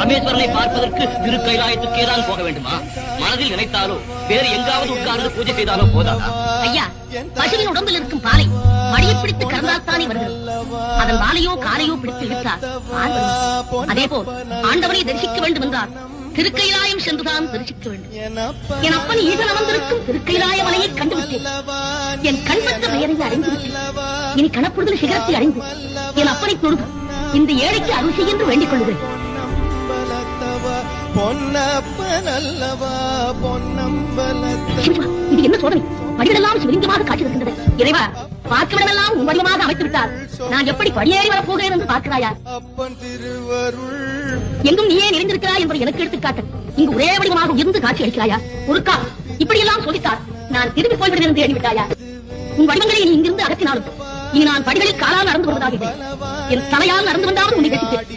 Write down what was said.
பரமேஸ்வரனை பார்ப்பதற்கு திரு கைலாயத்துக்கே தான் போக வேண்டுமா? மனதில் நினைத்தாலோ வேறு எங்காவது உட்கார்ந்து பூஜை செய்தாலோ போதாதா? ஐயா, பசுவின் உடம்பில் இருக்கும் பாலை மடியை பிடித்து கறந்தால்தானே வருகிறது. அதன் வாலையோ காலையோ பிடித்து இழுத்தால் பால் வரும். அதே போல் ஆண்டவனை தரிசிக்க வேண்டும் என்றால் திருக்கைலாயம் சென்றுதான் தரிசிக்க வேண்டும். என் அப்பன் ஈசன் அமர்ந்திருக்கும் திருக்கைலாய மலையை கண்டுவிட்டேன். என் கண்பற்ற பெயரை அறிந்துவிட்டேன். இனி கணப்பொழுதில் சிகரத்தை அறிந்து என் அப்பனை தொழுது இந்த ஏழைக்கு அருள் செய்ய என்று வேண்டிக் கொள்கிறேன். இது என்ன சோதனை? படிகளெல்லாம் சிவலிங்கமாக காட்சியிருக்கின்றது. இறைவா, பார்க்கவிடமெல்லாம் உன் வடிவமாக அமைத்து விட்டார். நான் எப்படி படியேறி வரப்போகிறேன் என்று பார்க்கிறாயா? எங்கும் நீயே நிறைந்திருக்கிறாய் என்பதை எனக்கு எடுத்துக்காட்டு. இங்கு ஒரே வடிவமாக இருந்து காட்சி அளிக்கிறாயா? ஒருக்கா இப்படியெல்லாம் சோதித்தார் நான் திரும்பி போய்விடுவேன் என்று எண்ணிவிட்டாயா? உன் வடிவங்களை நீ இங்கிருந்து அகற்றினாலும் இனி நான் படிகளில் காலால் நடந்து வருவதாக என் தலையால் நடந்து வந்தாலும் உன்னை ரசித்தேன்.